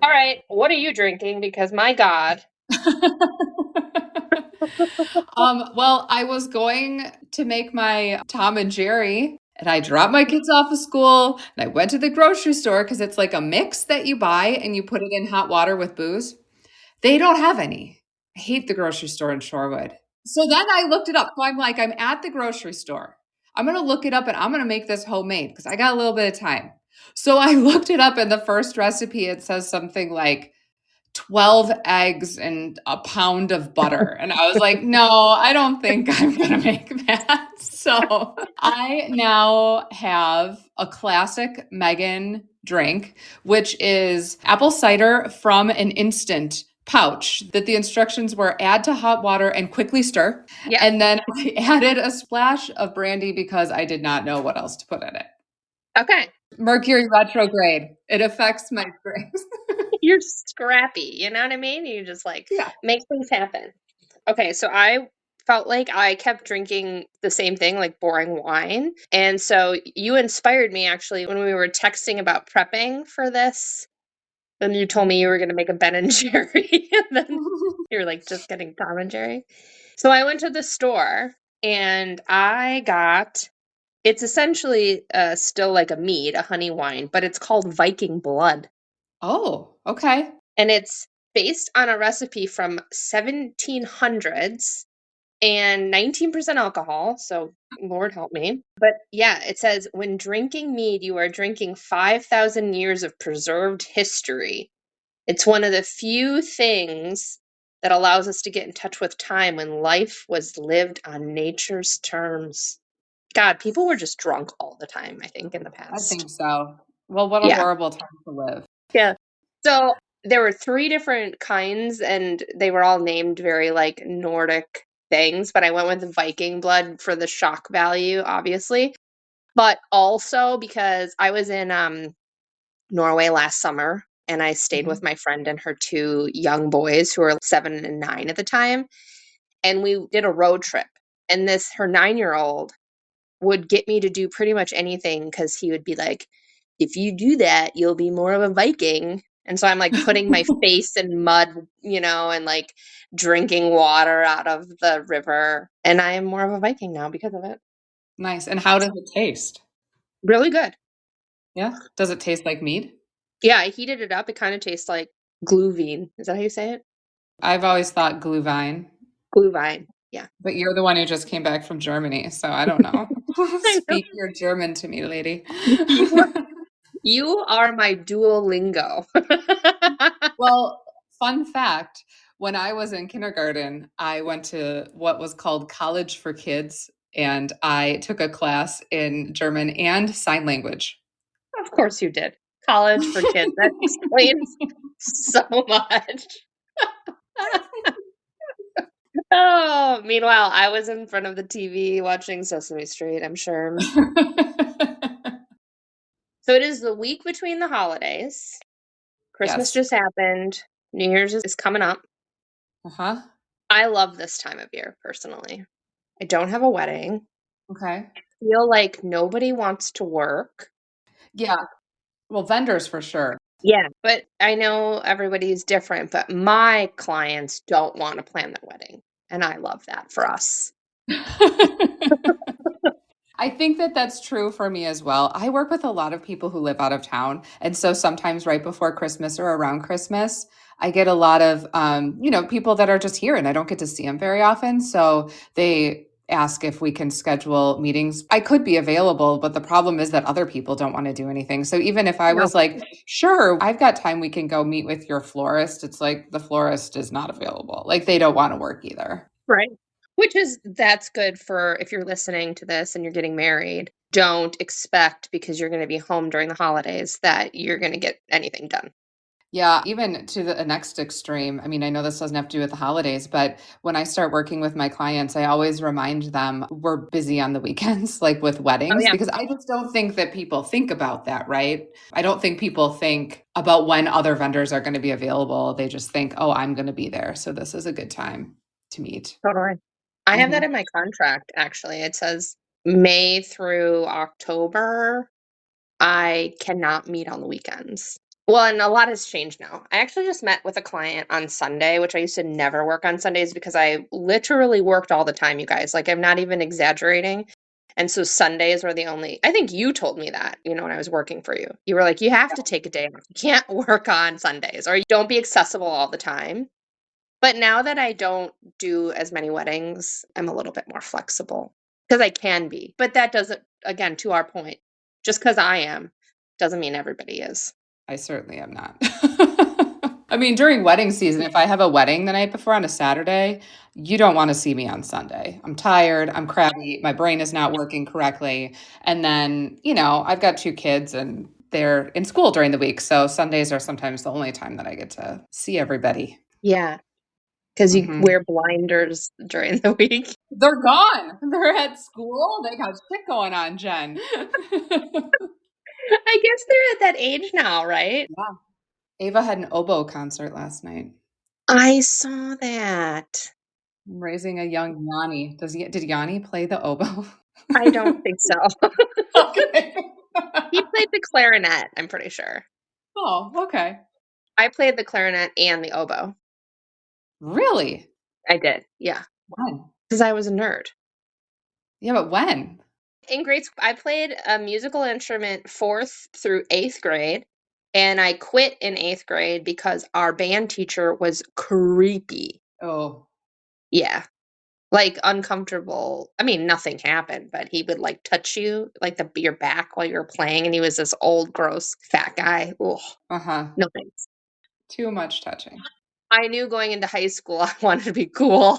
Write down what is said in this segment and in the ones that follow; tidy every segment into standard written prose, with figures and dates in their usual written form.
All right, what are you drinking? Because my God. Well, I was going to make my Tom and Jerry, and I dropped my kids off of school, and I went to the grocery store because it's like a mix that you buy and you put it in hot water with booze. They don't have any. I hate the grocery store in Shorewood. So then I looked it up. So I'm like, I'm at the grocery store. I'm going to look it up and I'm going to make this homemade because I got a little bit of time. So I looked it up, and the first recipe, it says something like 12 eggs and a pound of butter. And I was like, no, I don't think I'm going to make that. So I now have a classic Megan drink, which is apple cider from an instant pouch that the instructions were add to hot water and quickly stir. Yeah. And then I added a splash of brandy because I did not know what else to put in it. Okay. Mercury retrograde. It affects my drinks. You're scrappy, you know what I mean? You just like Yeah. make things happen. Okay, so I felt like I kept drinking the same thing, like boring wine. And so you inspired me actually when we were texting about prepping for this. Then you told me you were going to make a Ben and Jerry. And then you were like, just getting Tom and Jerry. So I went to the store and I got, it's essentially still like a mead, a honey wine, but it's called Viking Blood. Oh, okay. And it's based on a recipe from 1700s and 19% alcohol, so Lord help me. But yeah, it says when drinking mead, you are drinking 5,000 years of preserved history. It's one of the few things that allows us to get in touch with time when life was lived on nature's terms. God, people were just drunk all the time, I think, in the I past. think so. Well, what a Yeah. horrible time to live. Yeah. So there were three different kinds, and they were all named very like Nordic things, but I went with the Viking blood for the shock value, obviously. But also because I was in Norway last summer and I stayed with Mhm. my friend and her two young boys who were 7 and 9 at the time. And we did a road trip. And this, her 9-year-old, would get me to do pretty much anything because he would be like, if you do that, you'll be more of a Viking. And so I'm like putting my face in mud, and like drinking water out of the river. And I am more of a Viking now because of it. Nice. And how does it taste? Really good. Yeah. Does it taste like mead? Yeah, I heated it up. It kind of tastes like glühwein. Is that how you say it? I've always thought glühwein, Glühwein. Yeah. but you're the one who just came back from Germany, so I don't know. I know. Speak your German to me, lady. You are, you are my Duolingo. Well, fun fact, when I was in kindergarten, I went to what was called College for Kids, and I took a class in German and sign language. Of course you did. College for kids. That explains so much. Oh, meanwhile, I was in front of the TV watching Sesame Street, I'm sure. So it is the week between the holidays. Christmas Yes. just happened. New Year's is coming up. Uh-huh. I love this time of year, personally. I don't have a wedding. Okay. Feel like nobody wants to work. Yeah. Well, vendors for sure. Yeah, but I know everybody's different, but my clients don't want to plan their wedding. And I love that for us. I think that that's true for me as well. I work with a lot of people who live out of town. And so sometimes right before Christmas or around Christmas, I get a lot of, people that are just here and I don't get to see them very often. So they ask if we can schedule meetings. I could be available, but the problem is that other people don't want to do anything. So even if I No. was like, sure, I've got time, we can go meet with your florist, it's like the florist is not available. Like they don't want to work either. Right. That's good for if you're listening to this and you're getting married. Don't expect because you're going to be home during the holidays that you're going to get anything done. Yeah, even to the next extreme. I mean, I know this doesn't have to do with the holidays, but when I start working with my clients, I always remind them we're busy on the weekends, like with Oh, weddings, yeah. because I just don't think that people think about that, right? I don't think people think about when other vendors are going to be available. They just think, oh, I'm going to be there. So this is a good time. to meet. Totally. I have that Mhm. in my contract, actually. It says May through October, I cannot meet on the weekends. Well, and a lot has changed now. I actually just met with a client on Sunday, which I used to never work on Sundays because I literally worked all the time, you guys. Like, I'm not even exaggerating. And so Sundays were the only, I think you told me that, when I was working for you. You were like, you have to take a day off. You can't work on Sundays or you don't be accessible all the time. But now that I don't do as many weddings, I'm a little bit more flexible because I can be. But that doesn't, again, to our point, just because I am doesn't mean everybody is. I certainly am not. I mean, during wedding season, if I have a wedding the night before on a Saturday, you don't want to see me on Sunday. I'm tired, I'm crabby, my brain is not working correctly. And then, I've got 2 kids and they're in school during the week. So Sundays are sometimes the only time that I get to see everybody. Yeah, because you Mhm. wear blinders during the week. They're gone. They're at school. They got shit going on, Jen. I guess they're at that age now, right? Yeah. Ava had an oboe concert last night. I saw that. I'm raising a young Yanni. Did Yanni play the oboe? I don't think so. Okay. He played the clarinet, I'm pretty sure. Oh, okay. I played the clarinet and the oboe. Really? I did, yeah, When? because I was a nerd. Yeah, but when? In grade school, I played a musical instrument 4th through 8th grade, and I quit in 8th grade because our band teacher was creepy. Oh, Yeah, like, uncomfortable. I mean, nothing happened, but he would, like, touch you, like, your back while you were playing, and he was this old, gross, fat guy. Ugh, uh-huh. no thanks. Too much touching. I knew going into high school I wanted to be cool.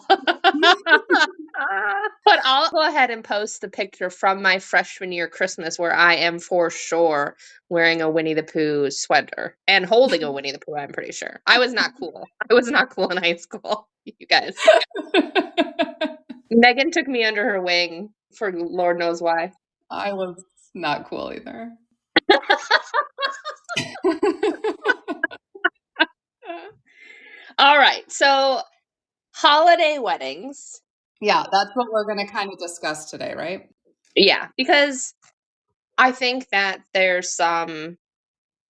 But I'll go ahead and post the picture from my freshman year Christmas where I am for sure wearing a Winnie the Pooh sweater and holding a Winnie the Pooh, I'm pretty sure. I was not cool. I was not cool in high school, you guys. Megan took me under her wing for Lord knows why. I was not cool either. All right, so holiday weddings. Yeah, that's what we're going to kind of discuss today, right? Yeah, because I think that there's some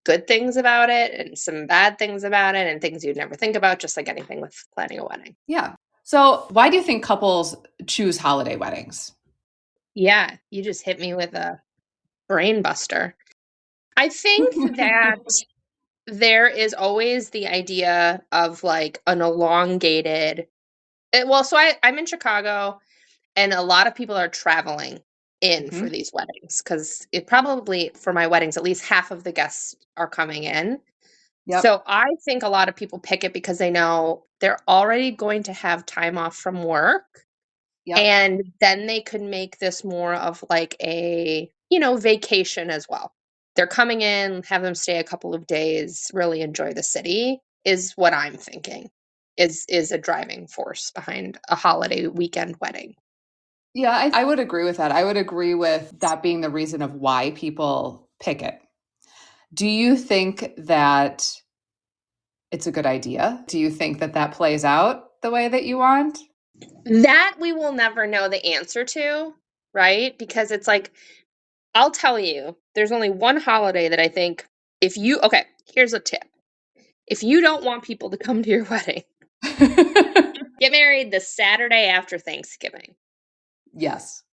good things about it and some bad things about it and things you'd never think about, just like anything with planning a wedding. Yeah. So, why do you think couples choose holiday weddings? Yeah, you just hit me with a brain buster. I think that there is always the idea of like an elongated well, so I'm in Chicago and a lot of people are traveling in for Mhm. these weddings because it probably for my weddings at least half of the guests are coming in. Yep. So I think a lot of people pick it because they know they're already going to have time off from work, Yep. and then they could make this more of like a, vacation as well. They're coming in, have them stay a couple of days, really enjoy the city is what I'm thinking is a driving force behind a holiday weekend wedding. Yeah, I would agree with that. I would agree with that being the reason of why people pick it. Do you think that it's a good idea? Do you think that that plays out the way that you want? That we will never know the answer to, right? Because it's like I'll tell you, there's only one holiday that I think okay, here's a tip. If you don't want people to come to your wedding, get married the Saturday after Thanksgiving. Yes.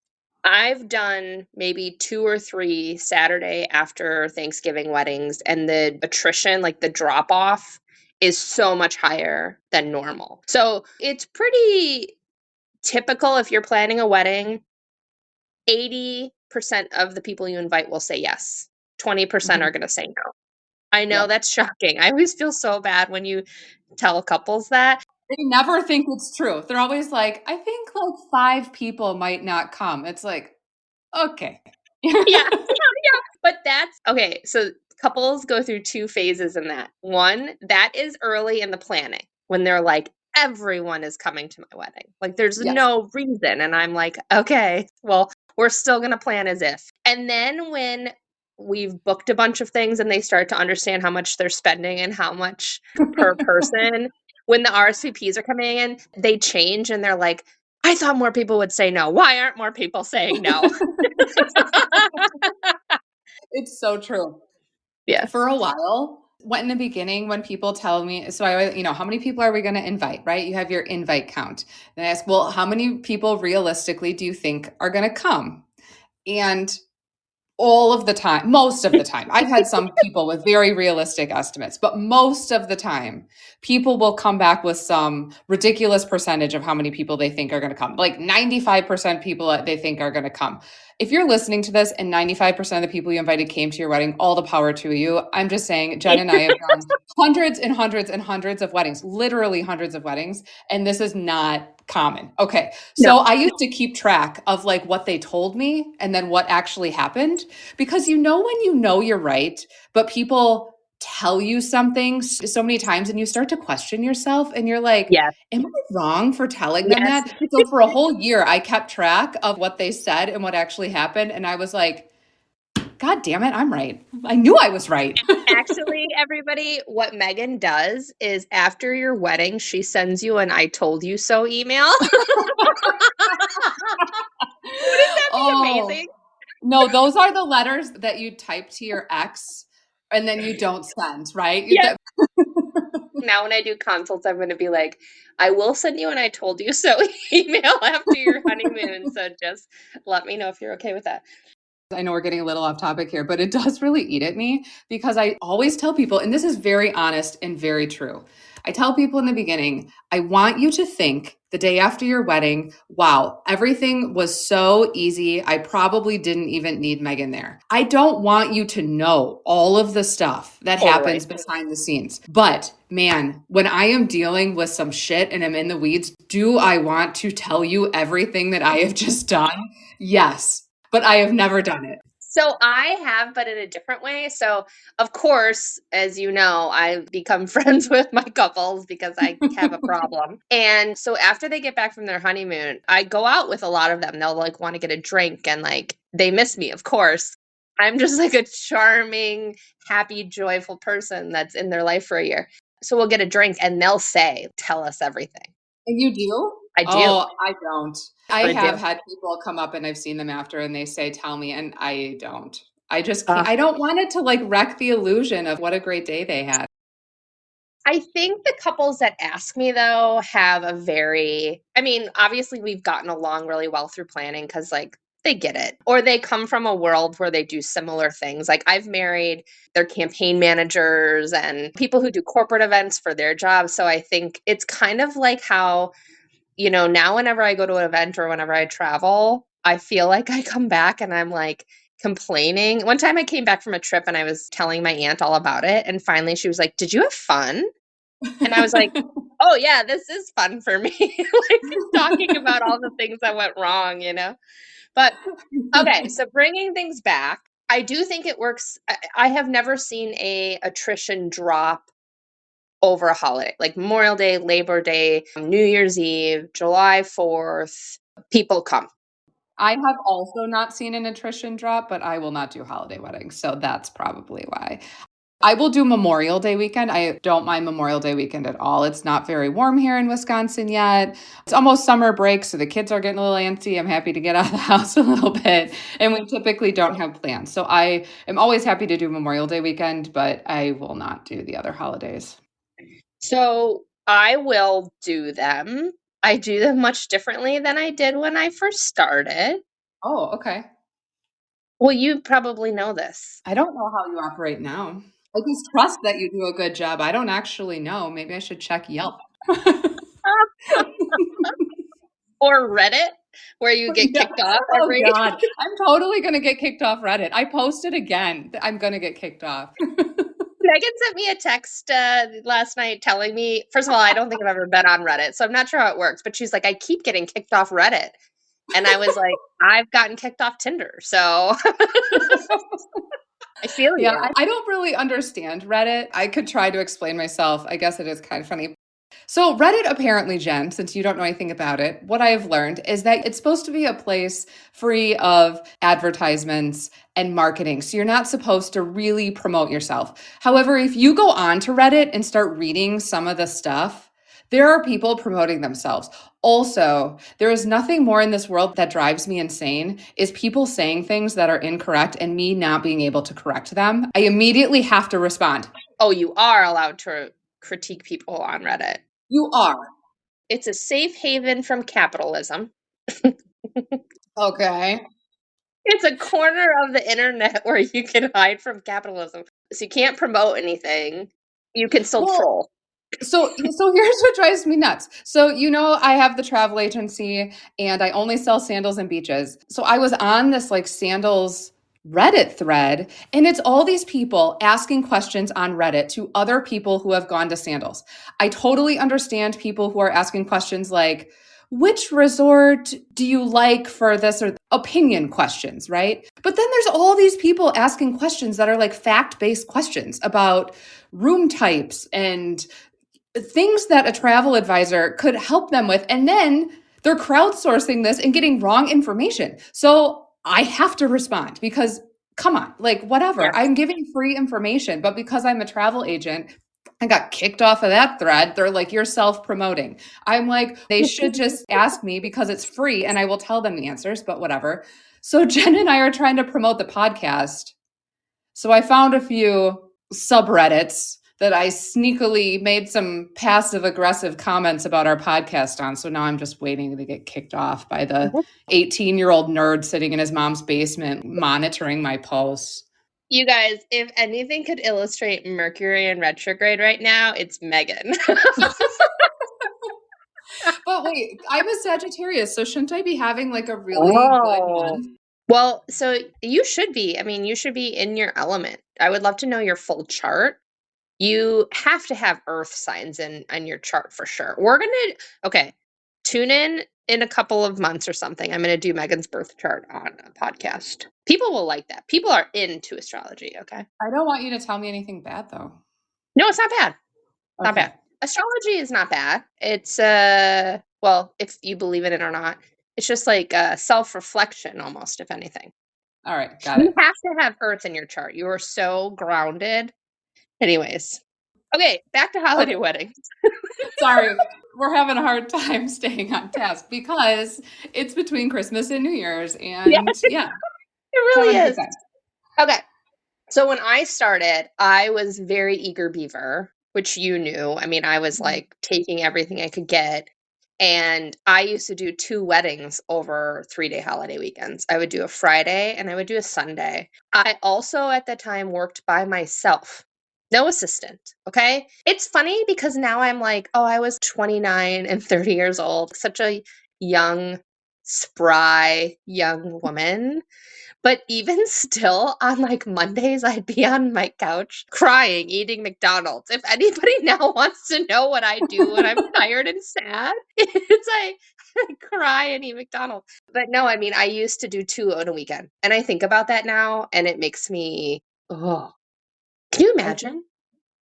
I've done maybe 2 or 3 Saturday after Thanksgiving weddings, and the attrition, like the drop off, is so much higher than normal. So it's pretty typical if you're planning a wedding, 80% of the people you invite will say yes. 20% are Mhm. going to say no. I know Yep. that's shocking. I always feel so bad when you tell couples that. They never think it's true. They're always like, I think like 5 people might not come. It's like, okay. Yeah, yeah, but that's okay, so couples go through 2 phases in that. One, that is early in the planning when they're like, "Everyone is coming to my wedding." Like, there's Yes. no reason, and I'm like, "Okay, well, we're still gonna plan as if." And then when we've booked a bunch of things and they start to understand how much they're spending and how much per person, when the RSVPs are coming in, they change and they're like, I thought more people would say no. Why aren't more people saying no? It's so true. Yeah. For a while, what in the beginning when people tell me, so I, how many people are we going to invite, right? You have your invite count. And I ask, well, how many people realistically do you think are going to come? And all of the time, most of the time, I've had some people with very realistic estimates, but most of the time, people will come back with some ridiculous percentage of how many people they think are going to come. Like 95% people that they think are going to come. If you're listening to this and 95% of the people you invited came to your wedding, all the power to you. I'm just saying, Jen and I have done hundreds and hundreds and hundreds of weddings, literally hundreds of weddings, and this is not common. Okay. No. So I used to keep track of like what they told me and then what actually happened, because when you know you're right, but people tell you something so many times and you start to question yourself and you're like, Yes. am I wrong for telling them Yes. that? So for a whole year, I kept track of what they said and what actually happened. And I was like, God damn it, I'm right. I knew I was right. Actually, everybody, what Megan does is after your wedding, she sends you an I told you so email. Wouldn't that be Oh, amazing? no, those are the letters that you type to your ex and then you don't send, right? Yes. Now when I do consults, I'm going to be like, I will send you an I told you so email after your honeymoon. So just let me know if you're okay with that. I know we're getting a little off topic here, but it does really eat at me because I always tell people, and this is very honest and very true. I tell people in the beginning, I want you to think the day after your wedding, wow, everything was so easy. I probably didn't even need Megan there. I don't want you to know all of the stuff that Totally. happens behind the scenes. But man, when I am dealing with some shit and I'm in the weeds, do I want to tell you everything that I have just done? Yes. But I have never done it. So I have, but in a different way. So, of course, as you know, I become friends with my couples because I have a problem. And so after they get back from their honeymoon, I go out with a lot of them. They'll like want to get a drink and like they miss me, of course. I'm just like a charming, happy, joyful person that's in their life for a year. So we'll get a drink and they'll say, tell us everything. And you do? I do. Oh, I don't. I I have do. had people come up and I've seen them after and they say, tell me, and I don't. I just Uh, can't. I don't want it to like wreck the illusion of what a great day they had. I think the couples that ask me though have a very, I mean, obviously we've gotten along really well through planning because like they get it. Or they come from a world where they do similar things. Like I've married their campaign managers and people who do corporate events for their jobs. So I think it's kind of like how, now whenever I go to an event or whenever I travel, I feel like I come back and I'm like complaining. One time I came back from a trip and I was telling my aunt all about it. And finally she was like, did you have fun? And I was like, "Oh, yeah, this is fun for me." Like, talking about all the things that went wrong. But, okay, so bringing things back, I do think it works. I have never seen a attrition drop over a holiday, like Memorial Day, Labor Day, New Year's Eve, July 4th, people come. I have also not seen an attrition drop, but I will not do holiday weddings. So that's probably why. I will do Memorial Day weekend. I don't mind Memorial Day weekend at all. It's not very warm here in Wisconsin yet. It's almost summer break, so the kids are getting a little antsy. I'm happy to get out of the house a little bit, and we typically don't have plans. So I am always happy to do Memorial Day weekend, but I will not do the other holidays. So, I will do them. I do them much differently than I did when I first started. Oh, okay. Well, you probably know this. I don't know how you operate now. I just trust that you do a good job. I don't actually know. Maybe I should check Yelp. Or Reddit, where you get Yeah. kicked off Oh every God. I'm totally gonna get kicked off Reddit. I posted again. I'm gonna get kicked off. Megan sent me a text last night telling me, first of all, I don't think I've ever been on Reddit, so I'm not sure how it works, but she's like, I keep getting kicked off Reddit. And I was like, I've gotten kicked off Tinder, so I feel Yeah, you. I don't really understand Reddit. I could try to explain myself. I guess it is kind of funny. So, Reddit apparently, Jen, since you don't know anything about it, what I have learned is that it's supposed to be a place free of advertisements and marketing. So, you're not supposed to really promote yourself. However, if you go on to Reddit and start reading some of the stuff There are people promoting themselves. Also, there is nothing more in this world that drives me insane is people saying things that are incorrect and me not being able to correct them. I immediately have to respond. Oh, you are allowed to critique people on Reddit. You are. It's a safe haven from capitalism. Okay. It's a corner of the internet where you can hide from capitalism. So you can't promote anything. You can still Well, troll. so here's what drives me nuts. So I have the travel agency and I only sell sandals and beaches. So I was on this like sandals Reddit thread and it's all these people asking questions on Reddit to other people who have gone to sandals. I totally understand people who are asking questions like which resort do you like for this or opinion questions, right? But then there's all these people asking questions that are like fact-based questions about room types and things that a travel advisor could help them with. And then they're crowdsourcing this and getting wrong information. So I have to respond because come on, like whatever. Yes. I'm giving free information, but because I'm a travel agent, I got kicked off of that thread. They're like, you're self promoting. I'm like, they should just ask me because it's free and I will tell them the answers, but whatever. So Jen and I are trying to promote the podcast. So I found a few subreddits that I sneakily made some passive aggressive comments about our podcast on. So now I'm just waiting to get kicked off by the 18-year-old nerd sitting in his mom's basement monitoring my posts. You guys, if anything could illustrate Mercury in retrograde right now, it's Megan. But wait, I'm a Sagittarius, so shouldn't I be having like a really good month? Well, so you should be. I mean, you should be in your element. I would love to know your full chart. You have to have earth signs in your chart for sure. Okay, tune in a couple of months or something. I'm gonna do Megan's birth chart on a podcast. People will like that. People are into astrology, okay? I don't want you to tell me anything bad though. No, it's not bad. Not Okay. bad. Astrology is not bad. It's well, if you believe in it or not, it's just like self-reflection almost, if anything. All right, got You it. have to have earth in your chart. You are so grounded. Anyways. Okay, back to holiday Okay. weddings. Sorry, we're having a hard time staying on task because it's between Christmas and New Year's, Yeah, and yeah, it really having a good is. time. Okay. So when I started, I was very eager beaver, which you knew. I mean, I was like taking everything I could get. And I used to do 2 weddings over 3-day holiday weekends. I would do a Friday and I would do a Sunday. I also at the time worked by myself. No assistant, okay? It's funny because now I'm like, oh, I was 29 and 30 years old, such a young, spry young woman. But even still, on like Mondays, I'd be on my couch crying, eating McDonald's. If anybody now wants to know what I do when I'm tired and sad, it's I cry and eat McDonald's. But no, I mean, I used to do 2 on a weekend. And I think about that now and it makes me, oh, can you I think imagine?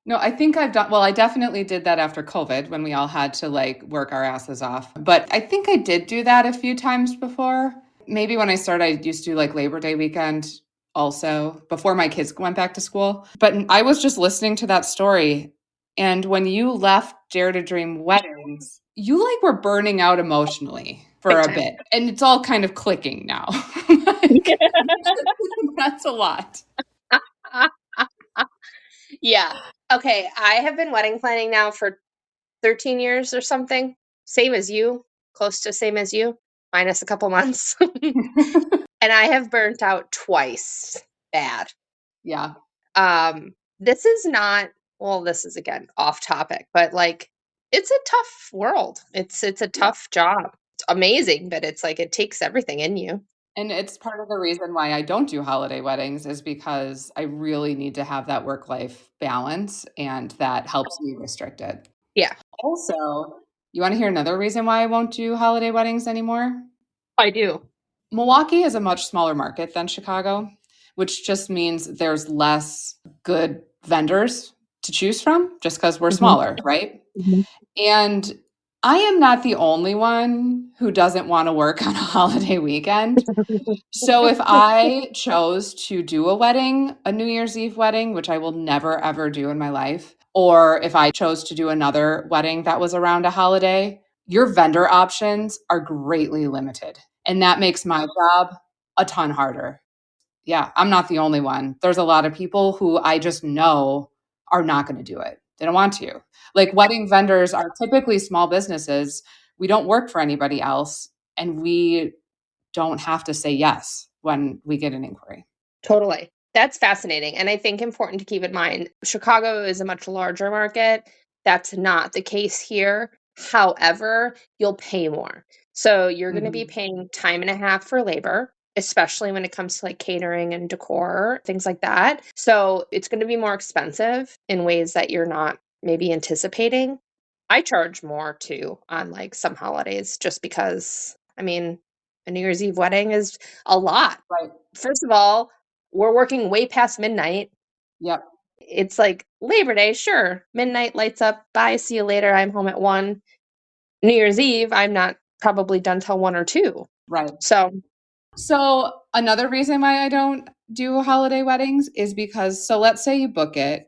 no, I think I've done well. I definitely did that after COVID when we all had to like work our asses off. But I think I did do that a few times before. Maybe when I started, I used to do like Labor Day weekend also before my kids went back to school. But I was just listening to that story. And when you left Dare to Dream Weddings, you like were burning out emotionally for Big a time. bit. And it's all kind of clicking now. Like, that's a lot. Yeah. Okay, I have been wedding planning now for 13 years or something. Same as you, close to same as you, minus a couple months. And I have burnt out twice bad. Yeah. This is not well, this is again off topic, but like it's a tough world. It's a Yeah. tough job. It's amazing, but it's like it takes everything in you. And it's part of the reason why I don't do holiday weddings is because I really need to have that work-life balance, and that helps me restrict it. Yeah, Also, you wanna hear another reason why I won't do holiday weddings anymore? I do. Milwaukee is a much smaller market than Chicago, which just means there's less good vendors to choose from just because 'cause we're Mhm, smaller, right? mhm. And I am not the only one who doesn't want to work on a holiday weekend. So if I chose to do a wedding, a New Year's Eve wedding, which I will never ever do in my life, or if I chose to do another wedding that was around a holiday, your vendor options are greatly limited. And that makes my job a ton harder. Yeah, I'm not the only one. There's a lot of people who I just know are not going to do it. They don't want to. Like wedding vendors are typically small businesses. We don't work for anybody else, and we don't have to say yes when we get an inquiry. Totally. That's fascinating. And I think important to keep in mind, Chicago is a much larger market. That's not the case here. However, you'll pay more. So you're going to be Mhm. paying time and a half for labor, especially when it comes to like catering and decor, things like that. So it's going to be more expensive in ways that you're not maybe anticipating. I charge more too on like some holidays just because, I mean, a New Year's Eve wedding is a lot. Right. First of all, we're working way past midnight. Yep. It's like Labor Day, sure. Midnight lights up. Bye. See you later. I'm home at 1. New Year's Eve, I'm not probably done till 1 or 2. Right. So, So another reason why I don't do holiday weddings is because so let's say you book it.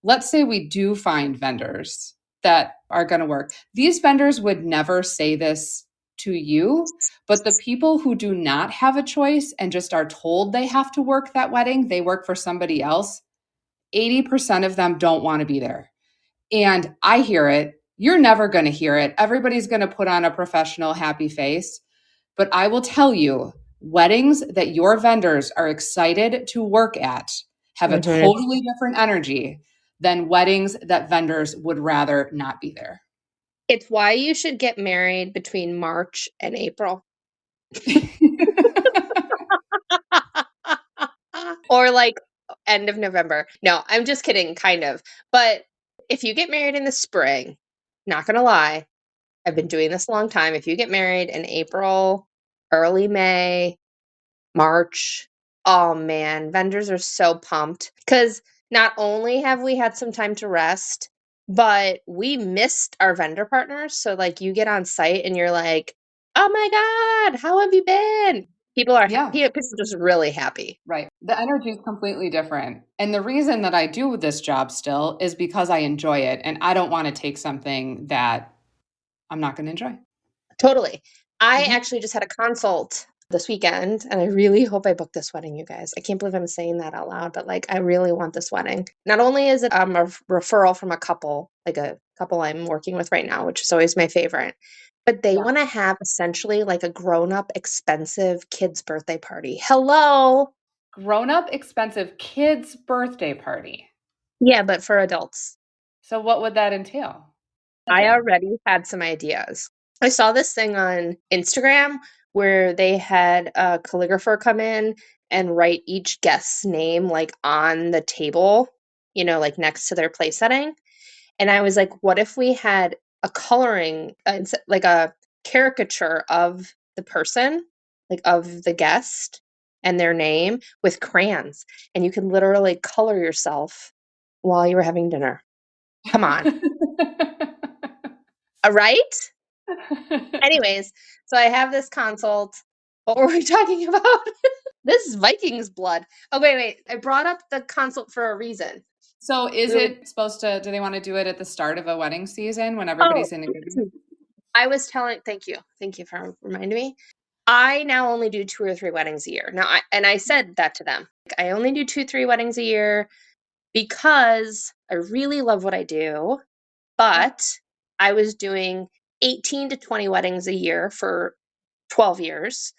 Let's say we do find vendors that are going to work. These vendors would never say this to you, but the people who do not have a choice and just are told they have to work that wedding, they work for somebody else, 80% of them don't want to be there. And I hear it. You're never going to hear it. Everybody's going to put on a professional, happy face. But I will tell you, weddings that your vendors are excited to work at have a mhm. totally different energy than weddings that vendors would rather not be there. It's why you should get married between March and April. Or like end of November. No, I'm just kidding, kind of. But if you get married in the spring, not gonna lie, I've been doing this a long time. If you get married in April, early May, March, oh man, vendors are so pumped because not only have we had some time to rest, but we missed our vendor partners. So, like, you get on site and you're like, oh my God, how have you been? People are Yeah, people are just really happy. right. The energy is completely different. And the reason that I do this job still is because I enjoy it and I don't want to take something that I'm not going to enjoy. Totally. I Mhm. actually just had a consult this weekend, and I really hope I book this wedding, you guys. I can't believe I'm saying that out loud, but like, I really want this wedding. Not only is it a referral from a couple, like a couple I'm working with right now, which is always my favorite, but they Yeah. want to have essentially like a grown up, expensive kid's birthday party. Hello. Grown up, expensive kids' birthday party. Yeah, but for adults. So, what would that entail? I Thinking. already had some ideas. I saw this thing on Instagram where they had a calligrapher come in and write each guest's name like on the table, like next to their place setting. And I was like, what if we had a coloring, like a caricature of the person, like of the guest and their name with crayons, and you could literally color yourself while you were having dinner. Come on. Right? Anyways, so I have this consult. What were we talking about? This is Viking's blood. Oh, wait. I brought up the consult for a reason. So is We were, it supposed to do they wanna do it at the start of a wedding season when oh, everybody's in a good mood? I was telling, thank you. Thank you for reminding me. I now only do 2 or 3 weddings a year. Now, I said that to them. Like, I only do 2, 3 weddings a year because I really love what I do, Yep. but I was doing 18 to 20 weddings a year for 12 years.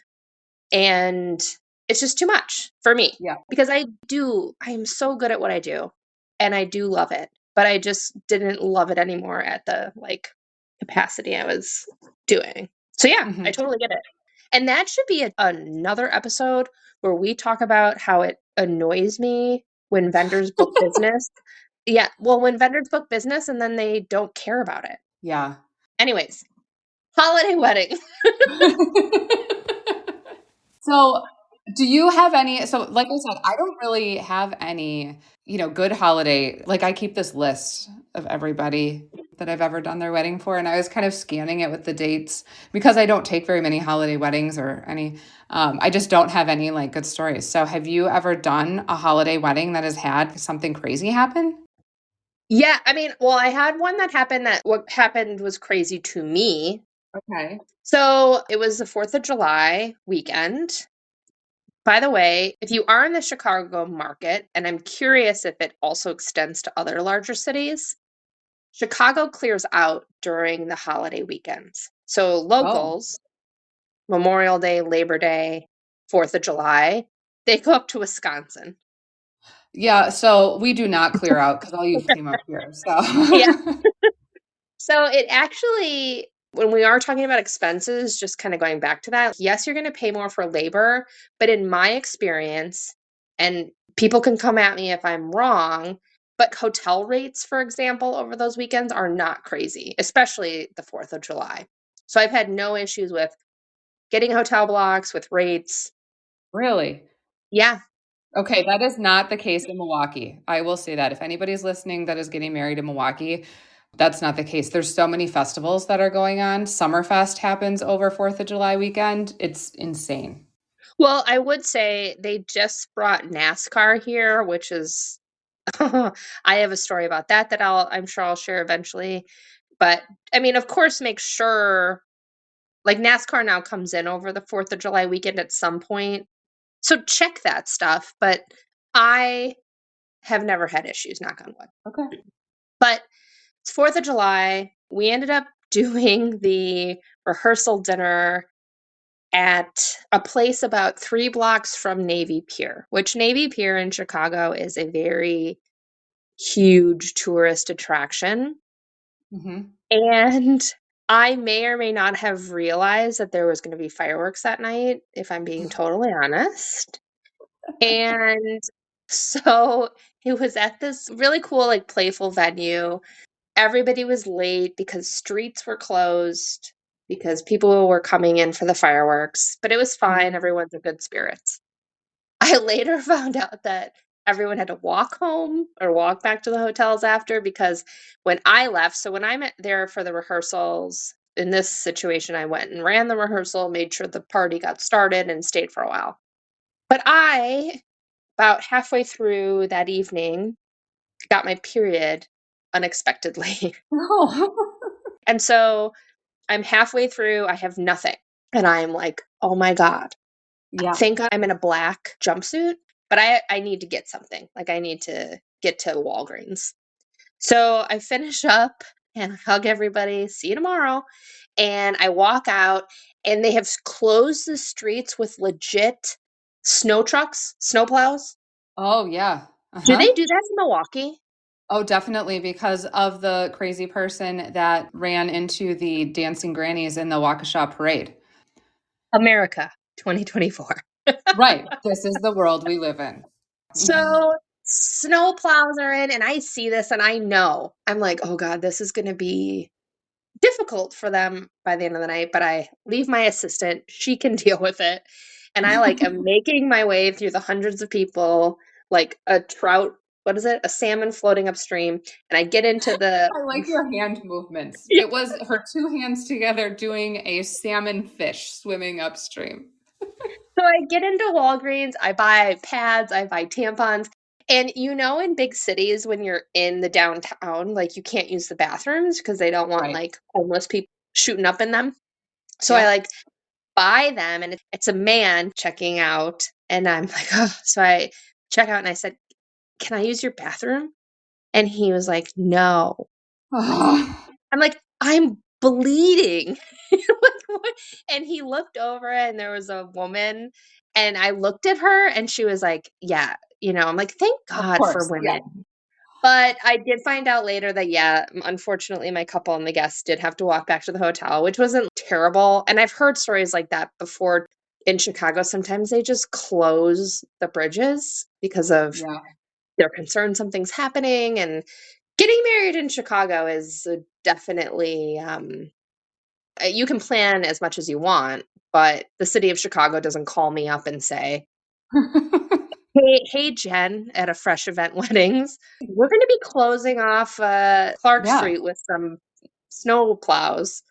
And it's just too much for me Yeah. because I am so good at what I do and I do love it, but I just didn't love it anymore at the like capacity I was doing. So yeah, I Mhm. totally get it. And that should be another episode where we talk about how it annoys me when vendors book business. Yeah, well, when vendors book business and then they don't care about it. Yeah. Anyways, holiday wedding. So, do you have any so, like I said, I don't really have any, good holiday like, I keep this list of everybody. that I've ever done their wedding for, and I was kind of scanning it with the dates because I don't take very many holiday weddings or any. I just don't have any like good stories. So, have you ever done a holiday wedding that has had something crazy happen? Yeah, I mean, well, I had one that happened that what happened was crazy to me. Okay. So, it was the 4th of July weekend. By the way, if you are in the Chicago market, and I'm curious if it also extends to other larger cities, Chicago clears out during the holiday weekends. So, Oh, locals, Memorial Day, Labor Day, 4th of July, they go up to Wisconsin. yeah. So we do not clear out because I'll use came up here. Yeah. So, So it actually, when we are talking about expenses, just kind of going back to that, yes, you're going to pay more for labor, but in my experience, and people can come at me if I'm wrong, but hotel rates, for example, over those weekends are not crazy, especially the 4th of July. So I've had no issues with getting hotel blocks, with rates. really? Yeah. Okay, that is not the case in Milwaukee. I will say that. If anybody's listening that is getting married in Milwaukee, that's not the case. There's so many festivals that are going on. Summerfest happens over 4th of July weekend. It's insane. Well, I would say they just brought NASCAR here, which is I have a story about that that I'm sure I'll share eventually. But I mean, of course, make sure like NASCAR now comes in over the 4th of July weekend at some point. So check that stuff. But I have never had issues, knock on wood. Okay. But it's 4th of July. We ended up doing the rehearsal dinner at a place about 3 blocks from Navy Pier, which Navy Pier in Chicago is a very huge tourist attraction. Mhm. And I may or may not have realized that there was gonna be fireworks that night, if I'm being totally honest. And so it was at this really cool, like, playful venue. Everybody was late because streets were closed, because people were coming in for the fireworks, but it was fine, Mhm. everyone's in good spirits. I later found out that everyone had to walk home or walk back to the hotels after because when I left, so when I met there for the rehearsals, in this situation, I went and ran the rehearsal, made sure the party got started, and stayed for a while. But I, about halfway through that evening, got my period unexpectedly. Oh. And so I'm halfway through, I have nothing. And I'm like, oh my God, Yeah. thank God I'm in a black jumpsuit, but I need to get something. Like I need to get to Walgreens. So I finish up and hug everybody. See you tomorrow. And I walk out and they have closed the streets with legit snow trucks, snow plows. Oh, yeah. Do Uh-huh. they do that in Milwaukee? Oh, definitely because of the crazy person that ran into the dancing grannies in the Waukesha parade. America 2024. Right. This is the world we live in. So snow plows are in and I see this and I know. I'm like, "Oh god, this is going to be difficult for them by the end of the night, but I leave my assistant, she can deal with it." And I, like, am making my way through the hundreds of people like a trout what is it? A salmon floating upstream, and I get into the I like your hand movements. Yeah. It was her 2 hands together doing a salmon fish swimming upstream. So I get into Walgreens, I buy pads, I buy tampons, and in big cities when you're in the downtown, like, you can't use the bathrooms because they don't want, Right. like, homeless people shooting up in them. So I, Yep. like, buy them, and it's a man checking out, and I'm like, "Ugh." So I check out and I said, "Can I use your bathroom?" And he was like, "No." I'm like, "I'm bleeding." Like, what? And he looked over and there was a woman, and I looked at her and she was like, "Yeah." I'm like, "Thank Of God for course, yeah. women." But I did find out later that, yeah, unfortunately, my couple and the guests did have to walk back to the hotel, which wasn't terrible, and I've heard stories like that before in Chicago. Sometimes they just close the bridges because of Yeah. they're concerned something's happening, and getting married in Chicago is definitely, you can plan as much as you want, but the city of Chicago doesn't call me up and say, "Hey, Jen," at a Fresh Event Weddings, "We're gonna be closing off, Clark Yeah. Street with some snow plows.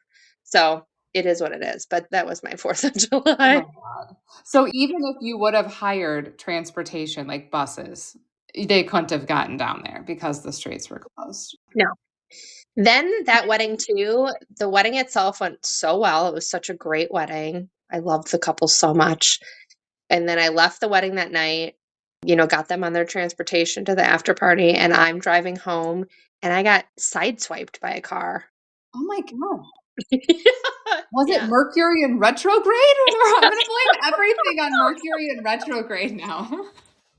So it is what it is. But that was my 4th of Oh my July. god. So even if you would have hired transportation, like buses, they couldn't have gotten down there because the streets were closed. No. Then that wedding too, the wedding itself went so well. It was such a great wedding. I loved the couple so much. And then I left the wedding that night, got them on their transportation to the after party, and I'm driving home and I got sideswiped by a car. Oh my god. Yeah. Was it Yeah. Mercury in retrograde? Or I'm gonna blame everything on Mercury in retrograde now.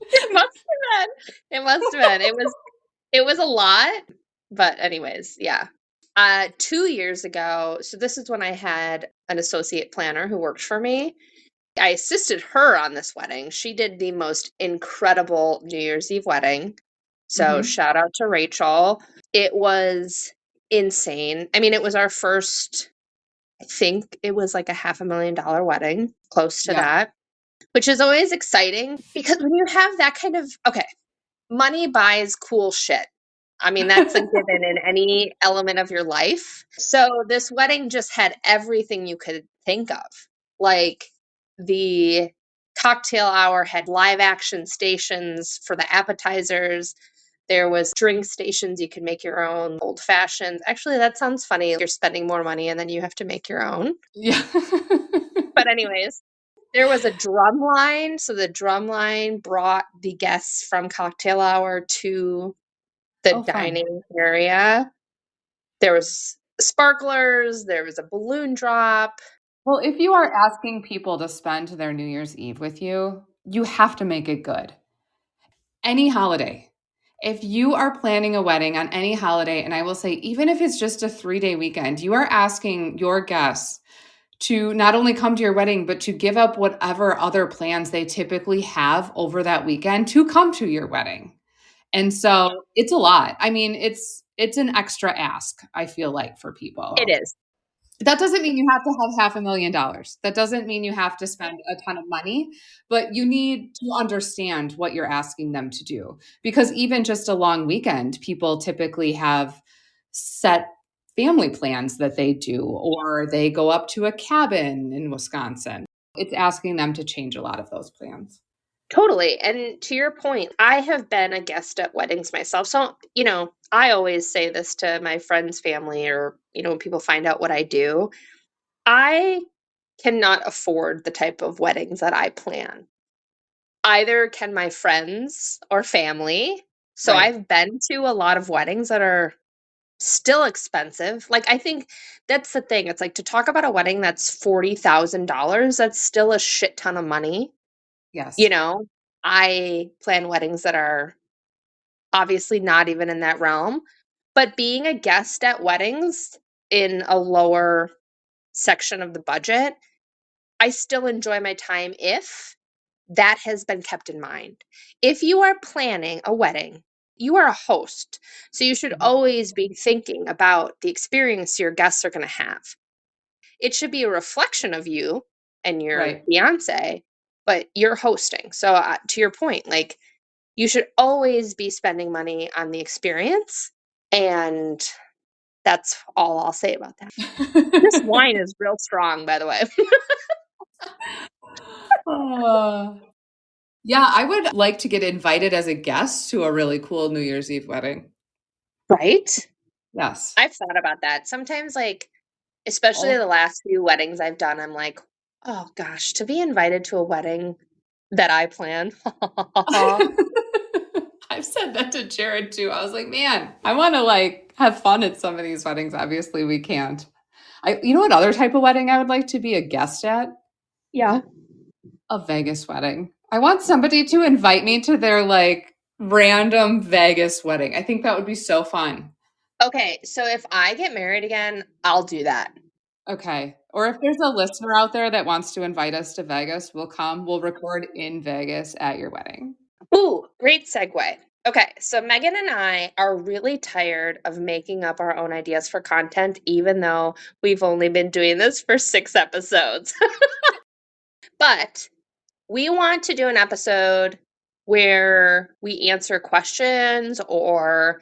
It must have been. It must have been. It was a lot, but anyways, yeah. 2 years ago, so this is when I had an associate planner who worked for me. I assisted her on this wedding. She did the most incredible New Year's Eve wedding. So Mhm. shout out to Rachel. It was insane. I mean, it was our first, I think it was like a $500,000 wedding, close to Yeah. that, which is always exciting because when you have that kind of, okay, money buys cool shit. I mean, that's a given in any element of your life. So this wedding just had everything you could think of. Like the cocktail hour had live action stations for the appetizers. There was drink stations you could make your own, old fashions. Actually, that sounds funny. You're spending more money and then you have to make your own. Yeah. But anyways, there was a drum line. So the drum line brought the guests from cocktail hour to the Oh, fun. dining area. There was sparklers, there was a balloon drop. Well, if you are asking people to spend their New Year's Eve with you, you have to make it good. Any holiday. If you are planning a wedding on any holiday, and I will say, even if it's just a 3-day weekend, you are asking your guests to not only come to your wedding, but to give up whatever other plans they typically have over that weekend to come to your wedding. And so it's a lot. I mean, it's an extra ask, I feel like, for It people. is. That doesn't mean you have to have $500,000. That doesn't mean you have to spend a ton of money, but you need to understand what you're asking them to do. Because even just a long weekend, people typically have set family plans that they do, or they go up to a cabin in Wisconsin. It's asking them to change a lot of those plans. Totally. And to your point, I have been a guest at weddings myself. So, I always say this to my friends' family or, when people find out what I do. I cannot afford the type of weddings that I plan. Either can my friends or family. So Right. I've been to a lot of weddings that are still expensive. Like, I think that's the thing. It's like to talk about a wedding that's $40,000, that's still a shit ton of money. You Yes. know, I plan weddings that are obviously not even in that realm, but being a guest at weddings in a lower section of the budget, I still enjoy my time if that has been kept in mind. If you are planning a wedding, you are a host. So you should Mhm. always be thinking about the experience your guests are going to have. It should be a reflection of you and your Right. fiance, but you're hosting. So to your point, like you should always be spending money on the experience. And that's all I'll say about that. This wine is real strong, by the way. Uh, yeah, I would like to get invited as a guest to a really cool New Year's Eve wedding. Right? Yes. I've thought about that. Sometimes, like, especially Oh. the last few weddings I've done, I'm like, oh gosh, to be invited to a wedding that I plan. I've said that to Jared too. I was like, man, I want to like have fun at some of these weddings. Obviously, we can't. You know what other type of wedding I would like to be a guest at? Yeah. A Vegas wedding. I want somebody to invite me to their like random Vegas wedding. I think that would be so fun. Okay, so if I get married again, I'll do that. Okay. Or if there's a listener out there that wants to invite us to Vegas, we'll come. We'll record in Vegas at your wedding. Ooh, great segue. Okay, so Megan and I are really tired of making up our own ideas for content, even though we've only been doing this for 6 episodes. But we want to do an episode where we answer questions or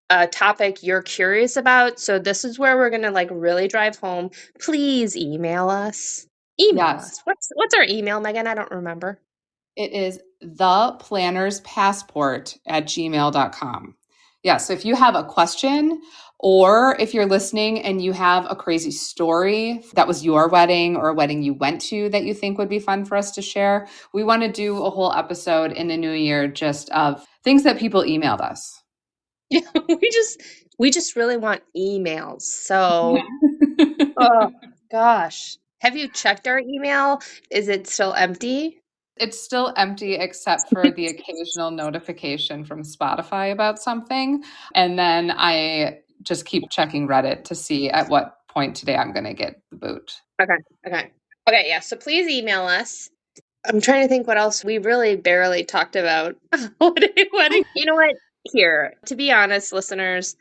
a topic you're curious about. So this is where we're gonna like really drive home. Please email us. Email Yes. us. What's our email, Megan? I don't remember. It is theplannerspassport@gmail.com. Yeah, so if you have a question or if you're listening and you have a crazy story that was your wedding or a wedding you went to that you think would be fun for us to share, we want to do a whole episode in the new year just of things that people emailed us. Yeah, we just really want emails. Yeah. So, oh gosh. Have you checked our email? Is it still empty? It's still empty except for the occasional notification from Spotify about something. And then I just keep checking Reddit to see at what point today I'm going to get the boot. Okay. Okay. Okay, yeah. So please email us. I'm trying to think what else we really barely talked about. Wedding. You know what? Here, to be honest, listeners,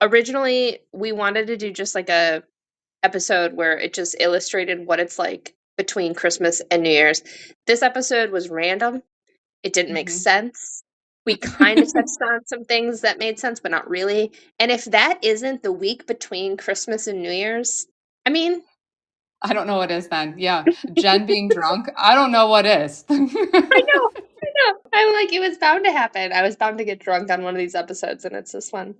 originally we wanted to do just like a episode where it just illustrated what it's like between Christmas and New Year's. This episode was random. It didn't make Mhm. sense. We kind of touched on some things that made sense, but not really. And if that isn't the week between Christmas and New Year's, I mean, I don't know what is then. Yeah. Jen being drunk. I don't know what is. I know, I know. I'm like, it was bound to happen. I was bound to get drunk on one of these episodes, and it's this one.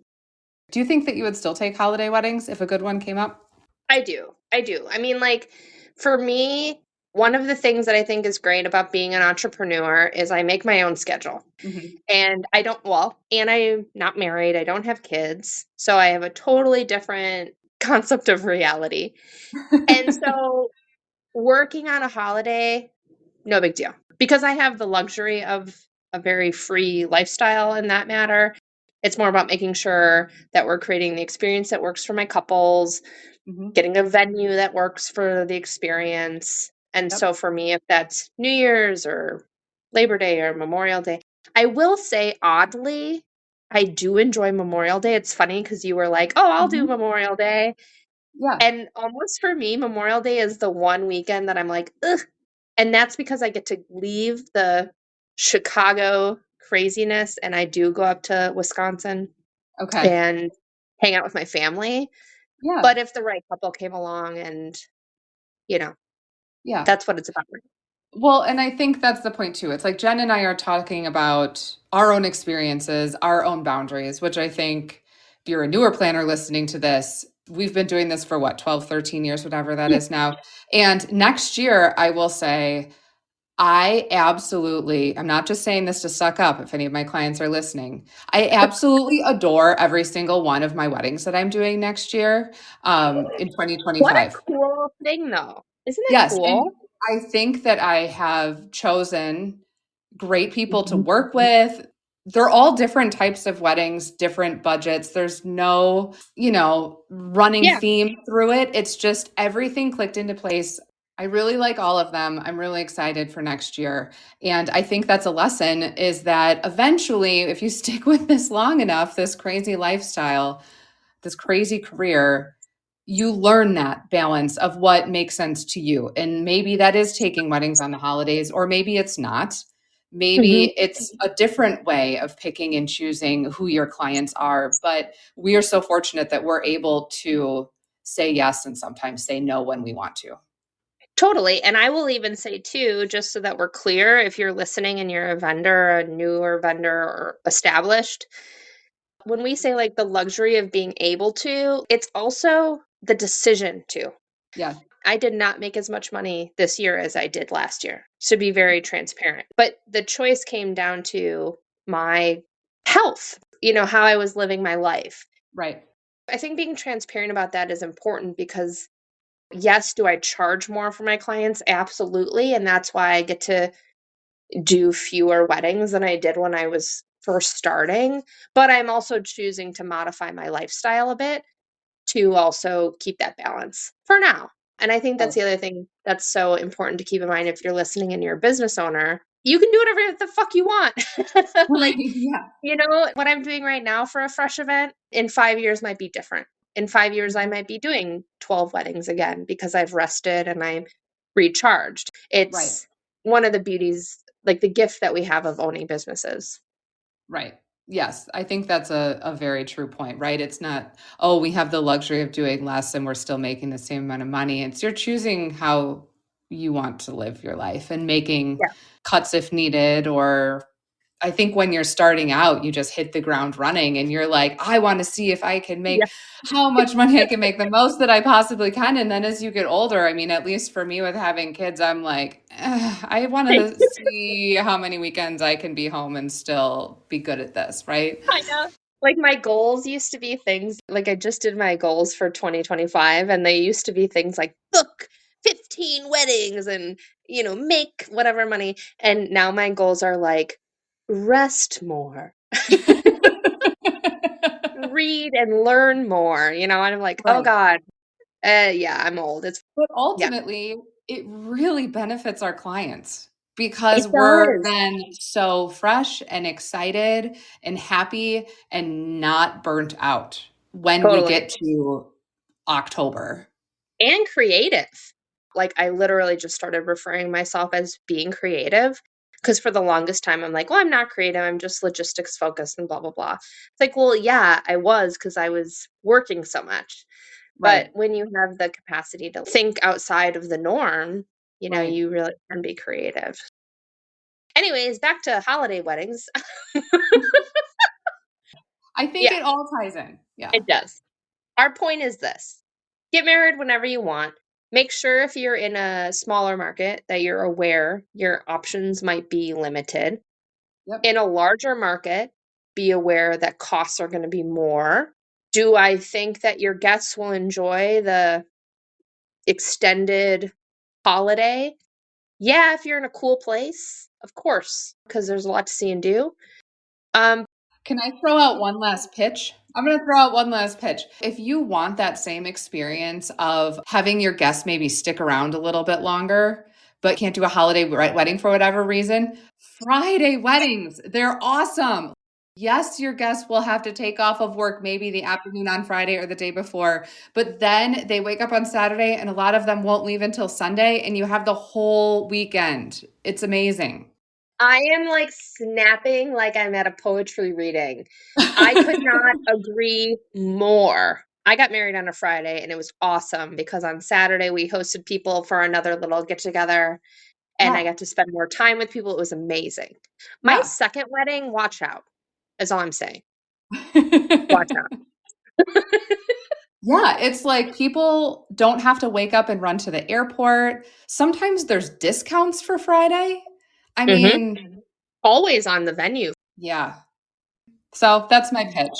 Do you think that you would still take holiday weddings if a good one came up? I do. I do. I mean, like, for me, one of the things that I think is great about being an entrepreneur is I make my own schedule. Mhm. And I don't, well, and I'm not married, I don't have kids. So I have a totally different concept of reality. And so working on a holiday, no big deal. Because I have the luxury of a very free lifestyle in that matter. It's more about making sure that we're creating the experience that works for my couples, Mhm. getting a venue that works for the experience. And Yep. so for me, if that's New Year's or Labor Day or Memorial Day, I will say oddly, I do enjoy Memorial Day. It's funny because you were like, oh, I'll do Mhm. Memorial Day. Yeah. And almost for me, Memorial Day is the one weekend that I'm like, ugh. And that's because I get to leave the Chicago craziness and I do go up to Wisconsin Okay. and hang out with my family. Yeah. But if the right couple came along and, you know, Yeah. that's what it's about. Well, and I think that's the point too. It's like Jen and I are talking about our own experiences, our own boundaries, which I think if you're a newer planner listening to this, we've been doing this for what, 12, 13 years, whatever that Yeah. is now. And next year, I will say, I absolutely, I'm not just saying this to suck up if any of my clients are listening. I absolutely adore every single one of my weddings that I'm doing next year in What a 2025. cool thing, though. Isn't it Yes. And cool? I think that I have chosen great people to Mhm. work with. They're all different types of weddings, different budgets. There's no, running Yeah. theme through it. It's just everything clicked into place. I really like all of them. I'm really excited for next year. And I think that's a lesson is that eventually, if you stick with this long enough, this crazy lifestyle, this crazy career, you learn that balance of what makes sense to you. And maybe that is taking weddings on the holidays, or maybe it's not. Mhm. Maybe it's a different way of picking and choosing who your clients are. But we are so fortunate that we're able to say yes and sometimes say no when we want to. Totally. And I will even say too, just so that we're clear, if you're listening and you're a vendor, a newer vendor or established, when we say like the luxury of being able to, it's also the decision to. Yeah. I did not make as much money this year as I did last year, to be very transparent. But the choice came down to my health, how I was living my life. Right. I think being transparent about that is important because, yes, do I charge more for my clients? Absolutely. And that's why I get to do fewer weddings than I did when I was first starting. But I'm also choosing to modify my lifestyle a bit to also keep that balance for now. And I think that's Oh, the other thing that's so important to keep in mind if you're listening and you're a business owner. You can do whatever the fuck you want. right. Like, Yeah. what I'm doing right now for a fresh event in 5 years might be different. In 5 years, I Mhm. might be doing 12 weddings again because I've rested and I'm recharged. Right. It's one of the beauties, like the gift that we have of owning businesses. Right. Yes, I think that's a very true point, right? It's not, oh, we have the luxury of doing less and we're still making the same amount of money. It's you're choosing how you want to live your life and making Yeah. cuts if needed. Or I think when you're starting out, you just hit the ground running and you're like, I want to see if I can Yeah. make how much money I can make, the most that I possibly can. And then as you get older, I mean, at least for me with having kids, I'm like, I want to see how many weekends I can be home and still be good at this, right? I know. Like, my goals used to be things like, I just did my goals for 2025, and they used to be things like book 15 weddings and, make whatever money. And now my goals are like rest more, read and learn more, and I'm like, oh Right. God, yeah, I'm old. But Yeah, ultimately, it really benefits our clients it because we're does. then so fresh and excited and happy and not burnt out when we Totally. get to October. And creative. Like, I literally just started referring myself as being creative because for the longest time I'm like, well, I'm not creative. I'm just logistics focused and blah, blah, blah. It's like, well, yeah, I was because I was working so much. But Right. when you have the capacity to think outside of the norm, Right. you really can be creative. Anyways, back to holiday weddings. I think Yeah, it all ties in. Yeah. it does. Our point is this: get married whenever you want. Make sure if you're in a smaller market that you're aware your options might be limited. Yep. In a larger market, be aware that costs are going to be more. Do I think that your guests will enjoy the extended holiday? Yeah, if you're in a cool place, of course, because there's a lot to see and do. Um, Can I throw out one last pitch? I'm going to throw out one last pitch. If you want that same experience of having your guests maybe stick around a little bit longer, but can't do a holiday wedding for whatever reason, Friday weddings, they're awesome. Yes, your guests will have to take off of work maybe the afternoon on Friday or the day before, but then they wake up on Saturday and a lot of them won't leave until Sunday and you have the whole weekend. It's amazing. I am like snapping like I'm at a poetry reading. I could not agree more. I got married on a Friday and it was awesome because on Saturday we hosted people for another little get together and I Yeah. got to spend more time with people. It was amazing. My Yeah. second wedding, watch out. Is all I'm saying. Watch out. Yeah, it's like people don't have to wake up and run to the airport. Sometimes there's discounts for Friday. I Mhm. mean, Always on the venue. yeah. So that's my pitch.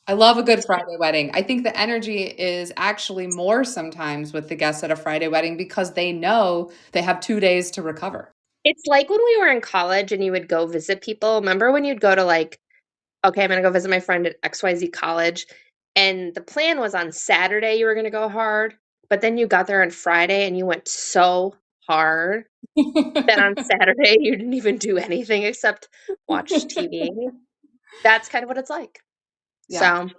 I love a good Friday wedding. I think the energy is actually more sometimes with the guests at a Friday wedding because they know they have 2 days to recover. It's like when we were in college and you would go visit people. Remember when you'd go to like, okay, I'm gonna go visit my friend at XYZ college. And the plan was on Saturday you were gonna go hard, but then you got there on Friday and you went so hard that on Saturday you didn't even do anything except watch TV. That's kind of what it's like. Yeah. So,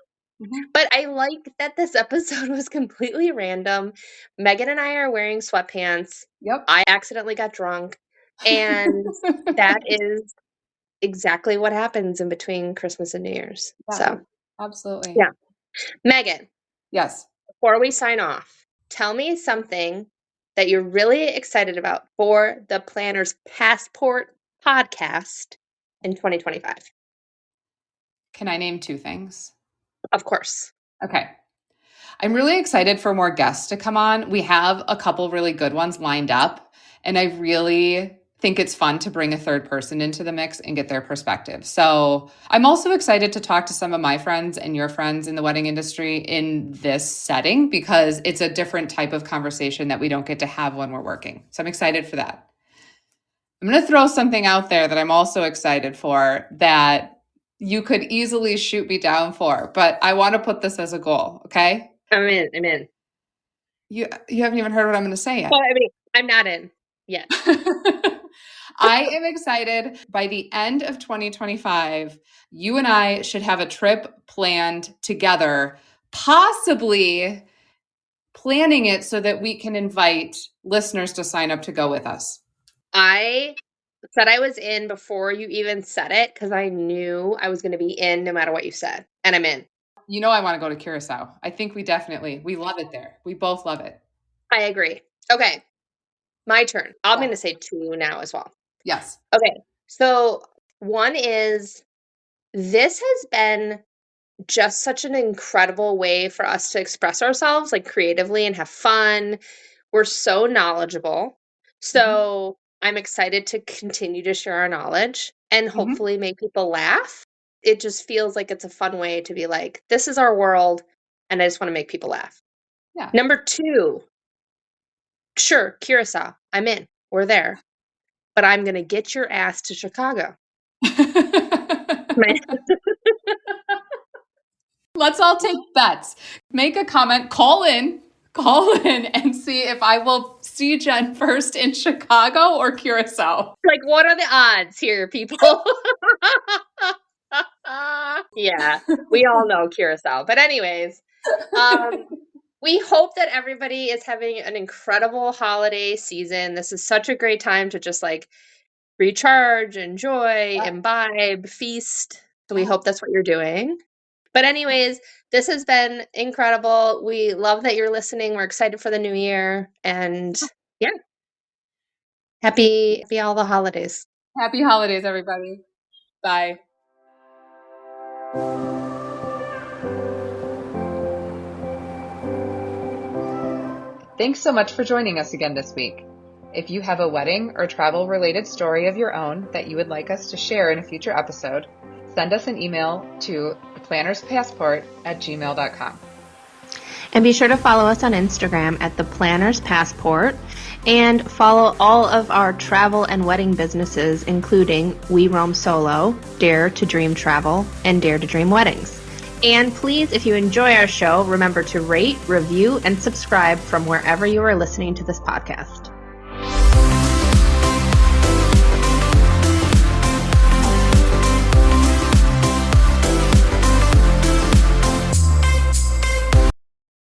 Mhm. but I like that this episode was completely random. Megan and I are wearing sweatpants. Yep. I accidentally got drunk. And that is exactly what happens in between Christmas and New Year's. Yeah, So, absolutely. yeah. Megan, Yes. before we sign off, tell me something that you're really excited about for the Planner's Passport podcast in 2025. Can I name 2 things? Of course. Okay. I'm really excited for more guests to come on. We have a couple really good ones lined up, and I really think it's fun to bring a third person into the mix and get their perspective. So, I'm also excited to talk to some of my friends and your friends in the wedding industry in this setting because it's a different type of conversation that we don't get to have when we're working. So, I'm excited for that. I'm going to throw something out there that I'm also excited for that you could easily shoot me down for, but I want to put this as a goal, okay? I'm in. I'm in. You haven't even heard what I'm going to say Well, yet. I mean, I'm not in yet. I am excited. By the end of 2025, you and I should have a trip planned together, possibly planning it so that we can invite listeners to sign up to go with us. I said I was in before you even said it because I knew I was going to be in no matter what you said. And I'm in. You know I want to go to Curacao. I think we love it there. We both love it. I agree. Okay, my turn. I'm going to Yes. say two now as well. Yes. Okay, so one is this has been just such an incredible way for us to express ourselves like creatively and have fun. We're so knowledgeable. Mhm. So I'm excited to continue to share our knowledge and Mhm. hopefully make people laugh. It just feels like it's a fun way to be like, this is our world, and I just want to make people laugh. Yeah. Number two, sure, Curacao. I'm in. We're there. But I'm going to get your ass to Chicago. Let's all take bets. Make a comment, call in and see if I will see Jen first in Chicago or Curacao. Like, what are the odds here, people? Yeah, we all know Curacao. But anyways, um, we hope that everybody is having an incredible holiday season. This is such a great time to just like recharge, enjoy, Yeah. imbibe, feast. So we Yeah. hope that's what you're doing. But anyways, this has been incredible. We love that you're listening. We're excited for the new year. And yeah, happy all the holidays. Happy holidays, everybody. Bye. Thanks so much for joining us again this week. If you have a wedding or travel related story of your own that you would like us to share in a future episode, send us an email to theplannerspassport@gmail.com. And be sure to follow us on Instagram at The Planner's Passport and follow all of our travel and wedding businesses, including We Roam Solo, Dare to Dream Travel, and Dare to Dream Weddings. And please, if you enjoy our show, remember to rate, review, and subscribe from wherever you are listening to this podcast.